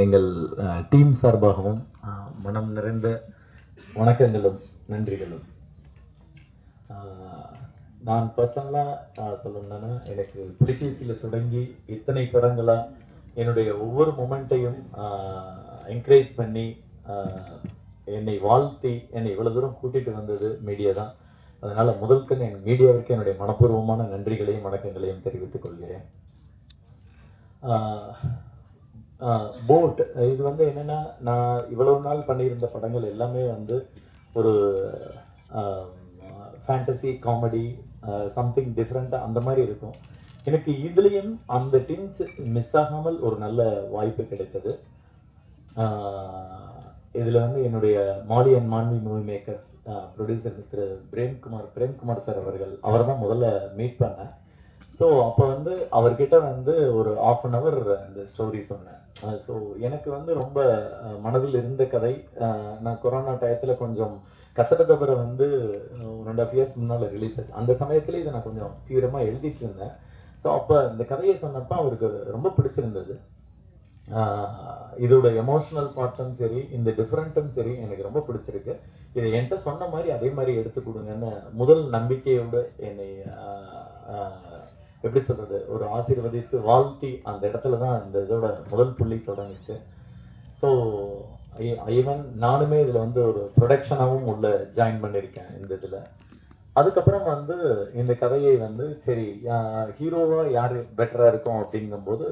எங்கள் டீம் சார்பாகவும் மனம் நிறைந்த வணக்கங்களும் நன்றிகளும். நான் பர்சனலாக சொல்லணும்னா எனக்கு புலிகேசியில் தொடங்கி இத்தனை படங்களாக என்னுடைய ஒவ்வொரு மொமெண்ட்டையும் என்கரேஜ் பண்ணி என்னை வாழ்த்தி என்னை இவ்வளோ தூரம் கூட்டிகிட்டு வந்தது மீடியா தான். அதனால் முதல்க்கு என் மீடியாவிற்கு என்னுடைய மனப்பூர்வமான நன்றிகளையும் வணக்கங்களையும் தெரிவித்துக் கொள்கிறேன். போட் இது வந்து என்னென்னா, நான் இவ்வளவு நாள் பண்ணியிருந்த படங்கள் எல்லாமே வந்து ஒரு ஃபேண்டசி காமெடி சம்திங் டிஃப்ரெண்ட்டாக அந்த மாதிரி இருக்கும். எனக்கு இதுலேயும் அந்த டின்ஸ் மிஸ் ஆகாமல் ஒரு நல்ல வாய்ப்பு கிடைத்தது. இதில் வந்து என்னுடைய Mali and Manvi movie makers producer திரு பிரேம்குமார் சார் அவரை தான் முதல்ல மீட் பண்ணேன். ஸோ அப்போ வந்து அவர்கிட்ட வந்து ஒரு 1/2 hour அந்த ஸ்டோரி சொன்னேன். ஸோ எனக்கு வந்து ரொம்ப மனதில் இருந்த கதை. நான் கொரோனா டயத்தில் கொஞ்சம் கசடதபரை வந்து 2.5 years முன்னால் ரிலீஸ் ஆச்சு. அந்த சமயத்தில் இதை நான் கொஞ்சம் தீவிரமாக எழுதிட்டு இருந்தேன். ஸோ அப்போ இந்த கதையை சொன்னப்போ அவருக்கு ரொம்ப பிடிச்சிருந்தது. இதோட எமோஷனல் பார்ட்டும் சரி, இந்த டிஃப்ரெண்ட்டும் சரி எனக்கு ரொம்ப பிடிச்சிருக்கு. இதை என்கிட்ட சொன்ன மாதிரி அதே மாதிரி எடுத்து கொடுங்கன்னு முதல் நம்பிக்கையோடு என்னை எப்படி சொல்கிறது, ஒரு ஆசீர்வதித்து வாழ்த்தி அந்த இடத்துல தான் இந்த இதோட முதல் புள்ளி தொடங்குச்சு. ஸோ ஈவன் நானுமே இதில் வந்து ஒரு ப்ரொடக்ஷனாகவும் உள்ள ஜாயின் பண்ணியிருக்கேன் இந்த இதில். அதுக்கப்புறம் வந்து இந்த கதையை வந்து சரி ஹீரோவாக யார் பெட்டராக இருக்கும் அப்படிங்கும்போது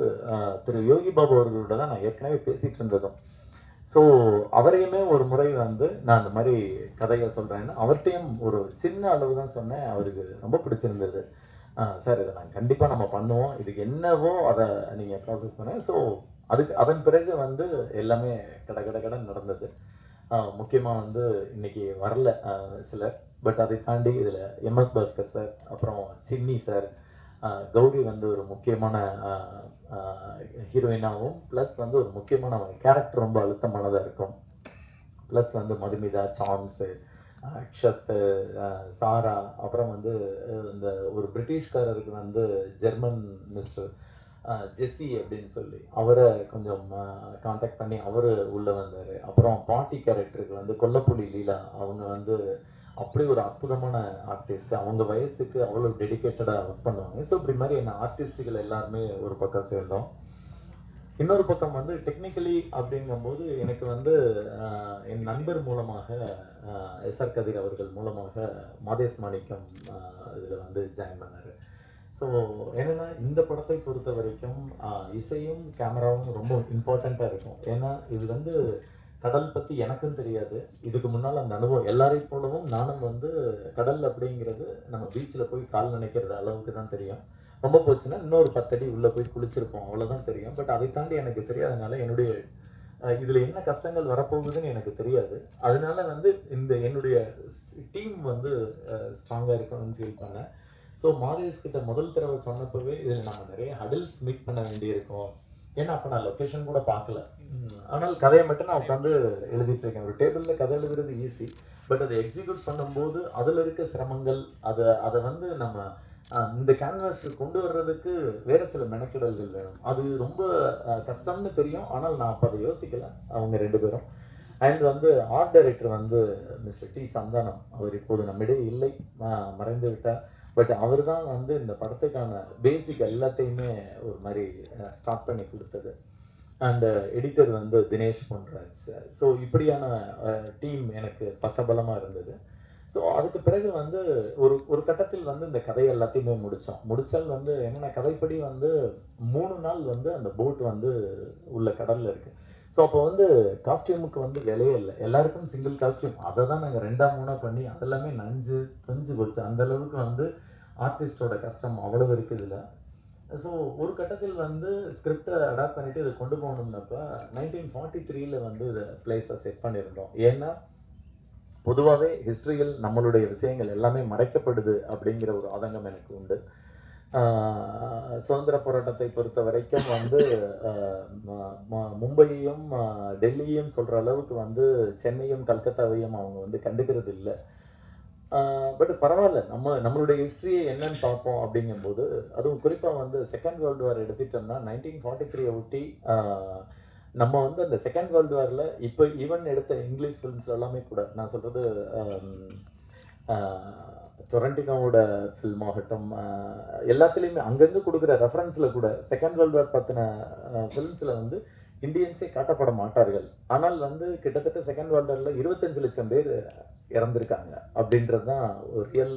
திரு யோகி பாபு அவர்களோட தான் நான் ஏற்கனவே பேசிகிட்டு இருந்ததும். ஸோ அவரையுமே ஒரு முறை வந்து நான் அந்த மாதிரி கதையை சொல்கிறேன்னு அவர்கிட்டையும் ஒரு சின்ன அளவு தான் சொன்னேன். அவருக்கு ரொம்ப பிடிச்சிருந்தது. சார் இதை நான் கண்டிப்பாக நம்ம பண்ணுவோம், இதுக்கு என்னவோ அதை நீங்கள் ப்ராசஸ் பண்ண. ஸோ அதன் பிறகு வந்து எல்லாமே கடன் நடந்தது. முக்கியமாக வந்து இன்னைக்கு வரல சிலர், பட் அதை தாண்டி இதில் எம்எஸ் பாஸ்கர் சார், அப்புறம் சின்னி சார், கௌரி வந்து ஒரு முக்கியமான ஹீரோயினாகவும் ப்ளஸ் வந்து ஒரு முக்கியமான கேரக்டர் ரொம்ப அழுத்தமானதாக இருக்கும். ப்ளஸ் வந்து மதுமிதா, சாம்ஸு, அக்ஷத், சாரா, அப்புறம் வந்து இந்த ஒரு பிரிட்டிஷ்காரருக்கு வந்து ஜெர்மன் மிஸ்டர் ஜெஸ்ஸி அப்படின்னு சொல்லி அவரை கொஞ்சம் காண்டாக்ட் பண்ணி அவர் உள்ளே வந்தார். அப்புறம் பாட்டி கேரக்டருக்கு வந்து கொல்லப்புலி லீலா, அவங்க வந்து அப்படி ஒரு அற்புதமான ஆர்டிஸ்ட். அவங்க வயசுக்கு அவ்வளோ டெடிக்கேட்டடாக ஒர்க் பண்ணுவாங்க. ஸோ இப்படி மாதிரி என்ன ஆர்டிஸ்ட்டுகள் எல்லாருமே ஒரு பக்கம் சேர்ந்தோம். இன்னொரு பக்கம் வந்து டெக்னிக்கலி அப்படிங்கும்போது எனக்கு வந்து என் நண்பர் மூலமாக எஸ்ஆர் கதிர் அவர்கள் மூலமாக மாதேஷ் மாணிக்கம் இதில் வந்து ஜாயின் பண்ணார். ஸோ என்னென்னா இந்த படத்தை பொறுத்த வரைக்கும் இசையும் கேமராவும் ரொம்ப இம்பார்ட்டண்ட்டாக இருக்கும். ஏன்னா இது வந்து கடல் பற்றி எனக்கும் தெரியாது. இதுக்கு முன்னால் அந்த அனுபவம் எல்லாரையும் போலவும் நானும் வந்து கடல் அப்படிங்கிறது நம்ம பீச்சில் போய் கால் நினைக்கிறது அளவுக்கு தான் தெரியும். ரொம்ப போச்சுன்னா இன்னொரு 10 அடி உள்ளே போய் குளிச்சிருப்போம், அவ்வளோதான் தெரியும். பட் அதை தாண்டி எனக்கு தெரியாதனால என்னுடைய இதில் என்ன கஷ்டங்கள் வரப்போகுதுன்னு எனக்கு தெரியாது. அதனால வந்து என்னுடைய டீம் வந்து ஸ்ட்ராங்காக இருக்கணும்னு ஃபீல் பண்ணேன். ஸோ மாதேஷ் கிட்ட முதல் தடவை சொன்னப்பவே இதில் நம்ம நிறைய ஹடில்ஸ் மீட் பண்ண வேண்டியிருக்கோம். ஏன்னா அப்போ நான் லொக்கேஷன் கூட பார்க்கல. ஆனால் கதையை மட்டும் நான் உட்காந்து எழுதிட்டு இருக்கேன். ஒரு டேபிளில் கதை எழுதுறது ஈஸி, பட் அதை எக்ஸிக்யூட் பண்ணும்போது அதில் இருக்க சிரமங்கள், அதை வந்து நம்ம இந்த கேன்வாஸ்க்கு கொண்டு வர்றதுக்கு வேறு சில மெனக்கெடல்கள் வேணும். அது ரொம்ப கஷ்டம்னு தெரியும். ஆனால் நான் அப்போ அதை யோசிக்கலை, அவங்க 2 பேரும். அண்ட் வந்து ஆர்ட் டைரக்டர் வந்து மிஸ்டர் டி சந்தானம், அவர் இப்போது நம்மிடையே இல்லை, மறைந்து விட்டார். பட் அவர் தான் வந்து இந்த படத்துக்கான பேசிக் எல்லாத்தையுமே ஒரு மாதிரி ஸ்டார்ட் பண்ணி கொடுத்தது. அண்ட் எடிட்டர் வந்து தினேஷ் பொன்ராஜ். ஸோ இப்படியான டீம் எனக்கு பக்கபலமாக இருந்தது. ஸோ அதுக்கு பிறகு வந்து ஒரு கட்டத்தில் வந்து இந்த கதை எல்லாத்தையுமே முடிச்சால் வந்து என்னென்ன கதைப்படி வந்து 3 நாள் வந்து அந்த போட் வந்து உள்ள கடலில் இருக்குது. ஸோ அப்போ வந்து காஸ்டியூமுக்கு வந்து விலையே இல்லை, எல்லாருக்கும் சிங்கிள் காஸ்டியூம். அதை தான் நாங்கள் 2ஆ 3ஆ பண்ணி அதெல்லாமே தொஞ்சு போச்சு. அந்தளவுக்கு வந்து ஆர்டிஸ்டோட கஷ்டம் அவ்வளவு இருக்குது இதில். ஸோ ஒரு கட்டத்தில் வந்து ஸ்கிரிப்டை அடாப்ட் பண்ணிவிட்டு இதை கொண்டு போகணும்னப்போ 1943 வந்து இதை பிளேஸை செட் பண்ணியிருந்தோம். ஏன்னா பொதுவாகவே ஹிஸ்ட்ரியில் நம்மளுடைய விஷயங்கள் எல்லாமே மறைக்கப்படுது அப்படிங்கிற ஒரு ஆதங்கம் எனக்கு உண்டு. சுதந்திர போராட்டத்தை பொறுத்த வரைக்கும் வந்து மும்பையையும் டெல்லியையும் சொல்கிற அளவுக்கு வந்து சென்னையும் கல்கத்தாவையும் அவங்க வந்து கண்டுக்கிறது இல்லை. பட் பரவாயில்ல, நம்மளுடைய ஹிஸ்ட்ரியை என்னன்னு பார்ப்போம் அப்படிங்கும்போது, அதுவும் குறிப்பாக வந்து செகண்ட் வேர்ல்டு வார் எடுத்துட்டோம்னா 1943 ஒட்டி நம்ம வந்து அந்த செகண்ட் வேர்ல்டு வாரில் இப்போ ஈவன் எடுத்த இங்கிலீஷ் ஃபிலிம்ஸ் எல்லாமே கூட நான் சொல்கிறது டொரண்டினோவோட ஃபில்ம் ஆகட்டும், எல்லாத்துலேயுமே அங்கங்கே கொடுக்குற ரெஃபரன்ஸில் கூட செகண்ட் வேர்ல்டு வார் பற்றின ஃபிலிம்ஸில் வந்து இந்தியன்ஸே காட்டப்பட மாட்டார்கள். ஆனால் வந்து கிட்டத்தட்ட செகண்ட் வேர்ல்டு வாரில் 25 லட்சம் பேர் இறந்துருக்காங்க அப்படின்றது தான் ஒரு ரியல்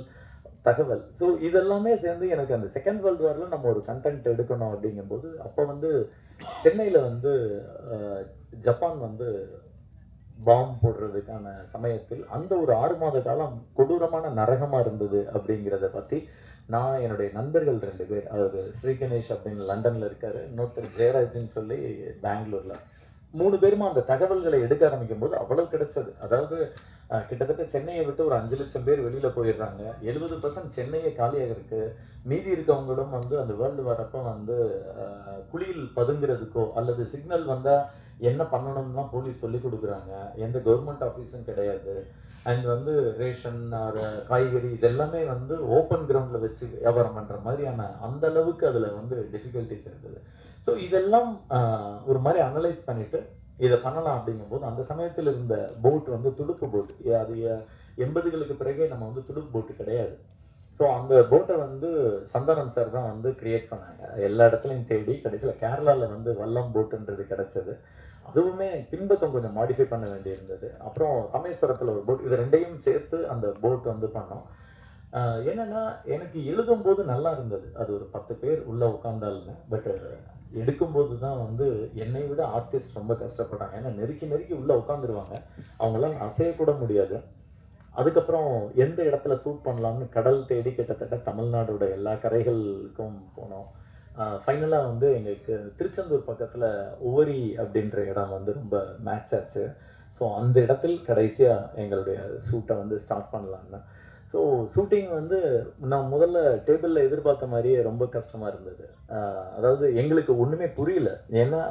தகவல். ஸோ இதெல்லாமே சேர்ந்து எனக்கு அந்த செகண்ட் வேர்ல்டு வாரில் நம்ம ஒரு கண்டென்ட் எடுக்கணும் அப்படிங்கும்போது அப்போ வந்து சென்னையில் வந்து ஜப்பான் வந்து பாம்பு போடுறதுக்கான சமயத்தில் அந்த ஒரு 6 மாத காலம் கொடூரமான நரகமாக இருந்தது அப்படிங்கிறத பற்றி நான் என்னுடைய நண்பர்கள் 2 பேர், அவர் ஸ்ரீ கணேஷ் அப்படின்னு லண்டனில் இருக்கார், இன்னொருத்தர் ஜெயராஜ்னு சொல்லி பெங்களூரில், 3 பேருமா அந்த தகவல்களை எடுக்க ஆரம்பிக்கும் போது அவ்வளவு கிடைச்சது. அதாவது கிட்டத்தட்ட சென்னையை விட்டு ஒரு 5 லட்சம் பேர் வெளியில் போயிடுறாங்க, 70% சென்னையே காலியாக இருக்கு, மீதி இருக்கவங்களும் வந்து அந்த வேர்ல்டு வரப்போ வந்து குழியில் பதுங்கிறதுக்கோ அல்லது சிக்னல் வந்தால் என்ன பண்ணணும்லாம் போலீஸ் சொல்லி கொடுக்குறாங்க, எந்த கவர்மெண்ட் ஆஃபீஸும் கிடையாது, அண்ட் வந்து ரேஷன் காய்கறி இதெல்லாமே வந்து ஓப்பன் கிரவுண்டில் வச்சு வியாபாரம் பண்ணுற மாதிரியான அந்த அளவுக்கு அதில் வந்து டிஃபிகல்ட்டிஸ் இருந்தது. ஸோ இதெல்லாம் ஒரு மாதிரி அனலைஸ் பண்ணிவிட்டு இதை பண்ணலாம் அப்படிங்கும்போது அந்த சமயத்தில் இருந்த போட் வந்து துடுப்பு போட், அது 80களுக்கு பிறகே நம்ம வந்து துடுப்பு போட்டு கிடையாது. ஸோ அந்த போட்டை வந்து சந்தானம் சார் தான் வந்து கிரியேட் பண்ணாங்க, எல்லா இடத்துலையும் தேடி கடைசியில் கேரளாவில் வந்து வல்லம் போட்டுன்றது கிடைச்சது. அதுவுமே பின்பக்கம் கொஞ்சம் மாடிஃபை பண்ண வேண்டியிருந்தது. அப்புறம் ராமேஸ்வரத்தில் ஒரு போட், இது 2யும் சேர்த்து அந்த போட் வந்து பண்ணோம். என்னன்னா எனக்கு எழுதும்போது நல்லா இருந்தது, அது ஒரு 10 பேர் உள்ளே உட்காந்தாலுமே, பட் எடுக்கும்போது தான் வந்து என்னை விட ஆர்டிஸ்ட் ரொம்ப கஷ்டப்பட்டாங்க. ஏன்னா நெருக்கி உள்ளே உட்காந்துருவாங்க, அவங்களாம் அசையக்கூட முடியாது. அதுக்கப்புறம் எந்த இடத்துல ஷூட் பண்ணலாம்னு கடல் தேடி கிட்டத்தட்ட தமிழ்நாடோட எல்லா கரைகளுக்கும் போனோம். ஃபைனலாக வந்து எங்களுக்கு திருச்செந்தூர் பக்கத்தில் உவரி அப்படின்ற இடம் வந்து ரொம்ப மேட்ச் ஆச்சு. ஸோ அந்த இடத்தில் கடைசியாக எங்களுடைய ஷூட்டை வந்து ஸ்டார்ட் பண்ணலான்னு. ஸோ ஷூட்டிங் வந்து நான் முதல்ல டேபிளில் எதிர்பார்த்த மாதிரியே ரொம்ப கஷ்டமாக இருந்தது. அதாவது எங்களுக்கு ஒன்றுமே புரியல, ஏன்னா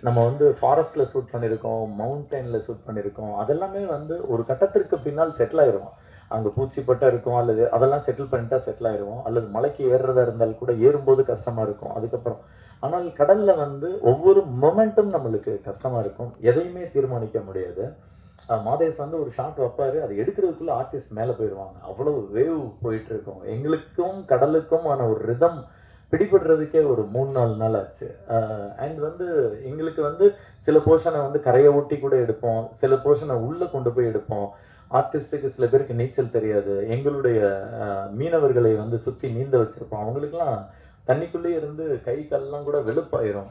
நம்ம வந்து ஃபாரஸ்ட்டில் ஷூட் பண்ணியிருக்கோம், மவுண்டெயினில் ஷூட் பண்ணியிருக்கோம், அதெல்லாமே வந்து ஒரு கட்டத்திற்கு பின்னால் செட்டில் ஆயிடுவோம். அங்கே பூச்சிப்பட்டா இருக்கும், அல்லது அதெல்லாம் செட்டில் பண்ணிட்டா செட்டில் ஆயிடுவோம், அல்லது மலைக்கு ஏறுறதா இருந்தால் கூட ஏறும்போது கஷ்டமாக இருக்கும். அதுக்கப்புறம் ஆனால் கடலில் வந்து ஒவ்வொரு மொமெண்ட்டும் நம்மளுக்கு கஷ்டமாக இருக்கும், எதையுமே தீர்மானிக்க முடியாது. மாதேஷ் வந்து ஒரு ஷாட் வைப்பார், அதை எடுக்கிறதுக்குள்ளே ஆர்டிஸ்ட் மேலே போயிடுவாங்க, அவ்வளோ வேவ் போயிட்டு இருக்கும். எங்களுக்கும் கடலுக்கும் ஆன ஒரு ரிதம் பிடிபடுறதுக்கே ஒரு 3-4 நாள் ஆச்சு. அண்ட் வந்து எங்களுக்கு வந்து சில போர்ஷனை வந்து கரையை ஒட்டி கூட எடுப்போம், சில போர்ஷனை உள்ளே கொண்டு போய் எடுப்போம். ஆர்டிஸ்ட்டுக்கு சில பேருக்கு நீச்சல் தெரியாது, எங்களுடைய மீனவர்களை வந்து சுற்றி நீந்த வச்சுருப்போம், அவங்களுக்குலாம் தண்ணிக்குள்ளேயே இருந்து கை கால்லாம் கூட வெளுப்பாயிரும்,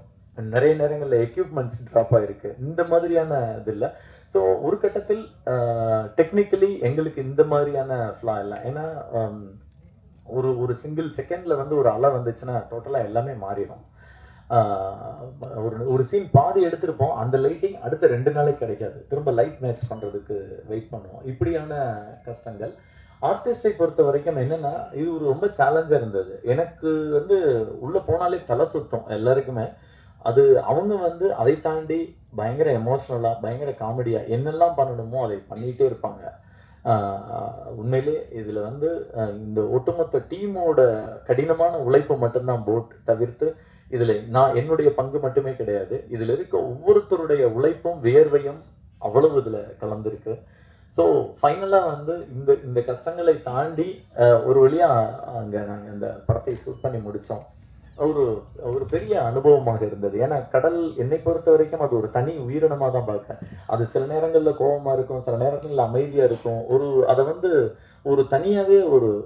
நிறைய நேரங்களில் எக்யூப்மெண்ட்ஸ் ட்ராப் ஆகிருக்கு, இந்த மாதிரியான இது இல்லை. ஸோ ஒரு கட்டத்தில் டெக்னிக்கலி எங்களுக்கு இந்த மாதிரியான ஃப்ளா இல்லை. ஏன்னா ஒரு சிங்கிள் செகண்டில் வந்து ஒரு அலை வந்துச்சுன்னா டோட்டலாக எல்லாமே மாறிடும். ஒரு சீன் பாதி எடுத்திருப்போம், அந்த லைட்டிங் அடுத்த 2 நாளைக்கு கிடைக்காது, திரும்ப லைட் மேட்ச் பண்ணுறதுக்கு வெயிட் பண்ணுவோம், இப்படியான கஷ்டங்கள். ஆர்டிஸ்டை பொறுத்த வரைக்கும் என்னென்னா இது ஒரு ரொம்ப சேலஞ்சாக இருந்தது. எனக்கு வந்து உள்ளே போனாலே தலை சுத்தம் எல்லாருக்குமே. அது அவங்க வந்து அதை தாண்டி பயங்கர எமோஷ்னலாக பயங்கர காமெடியாக என்னெல்லாம் பண்ணணுமோ அதை பண்ணிகிட்டே இருப்பாங்க. உண்மையிலே இதில் வந்து இந்த ஒட்டுமொத்த டீமோட கடினமான உழைப்பு மட்டும்தான் போட் தவிர்த்து இதில் நான் என்னுடைய பங்கு மட்டுமே கிடையாது, இதில் இருக்க ஒவ்வொருத்தருடைய உழைப்பும் வியர்வையும் அவ்வளவு இதில் கலந்துருக்கு. ஸோ ஃபைனலாக வந்து இந்த கஷ்டங்களை தாண்டி ஒரு வழியாக அங்கே நாங்கள் இந்த படத்தை ஷூட் பண்ணி முடித்தோம். ஒரு பெரிய அனுபவமாக இருந்தது. ஏன்னா கடல் என்னை பொறுத்த வரைக்கும் அது ஒரு தனி உயிரினமாக தான் பார்க்குறேன். அது சில நேரங்களில் கோபமாக இருக்கும், சில நேரங்களில் அமைதியாக இருக்கும். அதை வந்து ஒரு தனியாகவே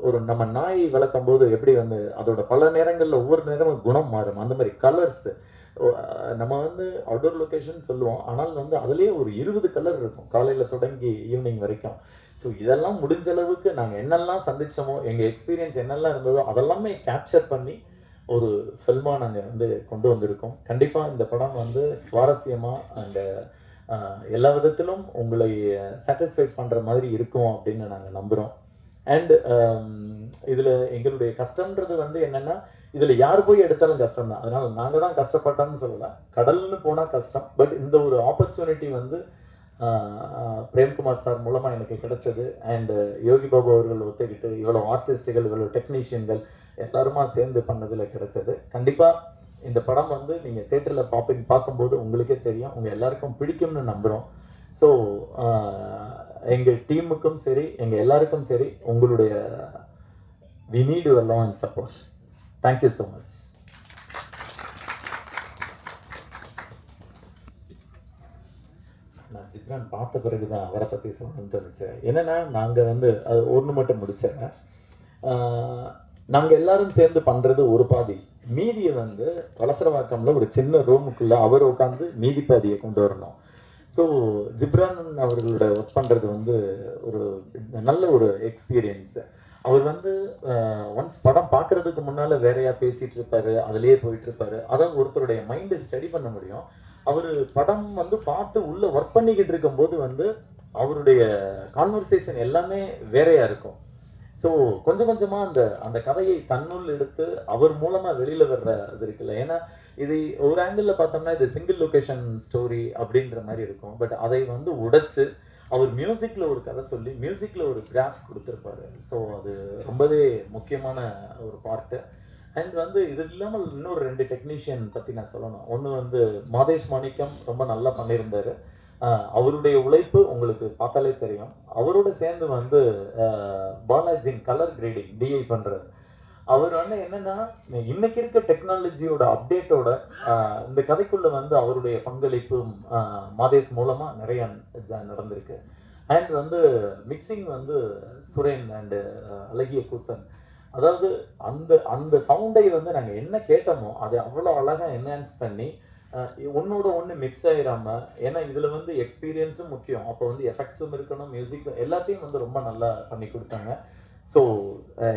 ஒரு நம்ம நாய் வளர்க்கும் போது எப்படி வந்து அதோட பல நேரங்களில் ஒவ்வொரு நேரமும் குணம் மாறும், அந்த மாதிரி கலர்ஸ். நம்ம வந்து அவுட்டோர் லொக்கேஷன் சொல்லுவோம், ஆனால் வந்து அதுலேயே ஒரு 20 கலர் இருக்கும் காலையில் தொடங்கி ஈவினிங் வரைக்கும். ஸோ இதெல்லாம் முடிஞ்ச அளவுக்கு நாங்கள் என்னெல்லாம் சந்தித்தோமோ, எங்கள் எக்ஸ்பீரியன்ஸ் என்னெல்லாம் இருந்ததோ அதெல்லாமே கேப்சர் பண்ணி ஒரு ஃபில்மாக நாங்கள் வந்து கொண்டு வந்திருக்கோம். கண்டிப்பாக இந்த படம் வந்து சுவாரஸ்யமாக அந்த எல்லா விதத்திலும் உங்களை சாட்டிஸ்ஃபைட் பண்ணுற மாதிரி இருக்கும் அப்படின்னு நாங்கள் நம்புகிறோம். அண்ட் இதில் எங்களுடைய கஷ்டன்றது வந்து என்னென்னா, இதில் யார் போய் எடுத்தாலும் கஷ்டம் தான், அதனால் நாங்கள் தான் கஷ்டப்பட்டோம்னு சொல்லலை, கடல்னு போனால் கஷ்டம். பட் இந்த ஒரு ஆப்பர்ச்சுனிட்டி வந்து பிரேம்குமார் சார் மூலமாக எனக்கு கிடைச்சது. அண்டு யோகி பாபு அவர்கள் ஒத்துக்கிட்டு இவ்வளோ ஆர்டிஸ்ட்டுகள் இவ்வளோ டெக்னீஷியன்கள் எல்லாருமா சேர்ந்து பண்ணதில் கிடைச்சது. கண்டிப்பாக இந்த படம் வந்து நீங்கள் தேட்டரில் பார்க்கும்போது உங்களுக்கே தெரியும், உங்கள் எல்லாருக்கும் பிடிக்கும்னு நம்புகிறோம். ஸோ எங்கள் டீமுக்கும் சரி, எங்கள் எல்லாருக்கும் சரி, உங்களுடைய we need your love and support. Thank you so much. நான் ஜிப்ரான் பார்த்த பிறகு தான் அவரை பற்றி சொல்லணும்னு நினச்சேன். என்னென்னா நாங்கள் வந்து அது ஒன்று மட்டும் முடித்தேன். நாங்கள் எல்லாரும் சேர்ந்து பண்ணுறது ஒரு பாதி, மீதியை வந்து வலசரவாக்கம்ல ஒரு சின்ன ரூமுக்குள்ளே அவர் உட்காந்து மீதி பாதியை கொண்டு வரணும். ஸோ ஜிப்ரான் அவர்களோட ஒர்க் பண்ணுறது வந்து ஒரு நல்ல ஒரு எக்ஸ்பீரியன்ஸு. அவர் வந்து ஒன்ஸ் படம் பார்க்குறதுக்கு முன்னால் வேறையா பேசிகிட்டு இருப்பார், அதுலேயே போயிட்டுருப்பார். அதான் ஒருத்தருடைய மைண்டை ஸ்டடி பண்ண முடியும். அவர் படம் வந்து பார்த்து உள்ளே ஒர்க் பண்ணிக்கிட்டு இருக்கும்போது வந்து அவருடைய கான்வர்சேஷன் எல்லாமே வேறையாக இருக்கும். ஸோ கொஞ்சம் கொஞ்சமாக அந்த கதையை தன்னுள் எடுத்து அவர் மூலமாக வெளியில் வர்ற இது இருக்குல்ல. ஏன்னா இது ஒரு ஆங்கிளில் பார்த்தோம்னா இது சிங்கிள் லொக்கேஷன் ஸ்டோரி அப்படின்ற மாதிரி இருக்கும். பட் அதை வந்து உடைச்சு அவர் மியூசிக்கில் ஒரு கதை சொல்லி மியூசிக்கில் ஒரு கிராஃப் கொடுத்துருப்பாரு. ஸோ அது ரொம்பவே முக்கியமான ஒரு பார்ட்டு. அண்ட் வந்து இது இல்லாமல் இன்னொரு 2 டெக்னீஷியன் பற்றி நான் சொல்லணும். ஒன்று வந்து மாதேஷ் மாணிக்கம் ரொம்ப நல்லா பண்ணியிருந்தார். அவருடைய உழைப்பு உங்களுக்கு பார்த்தாலே தெரியும். அவரோட சேர்ந்து வந்து பாலாஜின் கலர் கிரேடிங் டிஐ பண்ணுறாரு. அவர் வந்து என்னன்னா இன்னைக்கு இருக்க டெக்னாலஜியோட அப்டேட்டோட இந்த கதைக்குள்ள வந்து அவருடைய பங்களிப்பும் மாதேஷ் மூலமா நிறைய நடந்திருக்கு. அண்ட் வந்து மிக்சிங் வந்து சுரேன் அண்டு அழகிய கூத்தன். அதாவது அந்த அந்த சவுண்டை வந்து நாங்கள் என்ன கேட்டோமோ அதை அவ்வளோ அழகாக என்ஹான்ஸ் பண்ணி ஒன்னோட ஒன்று மிக்ஸ் ஆகிடாம, ஏன்னா இதில் வந்து எக்ஸ்பீரியன்ஸும் முக்கியம், அப்போ வந்து எஃபெக்ட்ஸும் இருக்கணும், மியூசிக் எல்லாத்தையும் வந்து ரொம்ப நல்லா பண்ணி கொடுத்தாங்க. ஸோ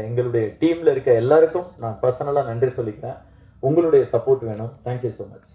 எங்களுடைய டீமில் இருக்க எல்லாருக்கும் நான் பர்சனலாக நன்றி சொல்லிக்கிறேன். உங்களுடைய சப்போர்ட் வேணும். Thank you so much.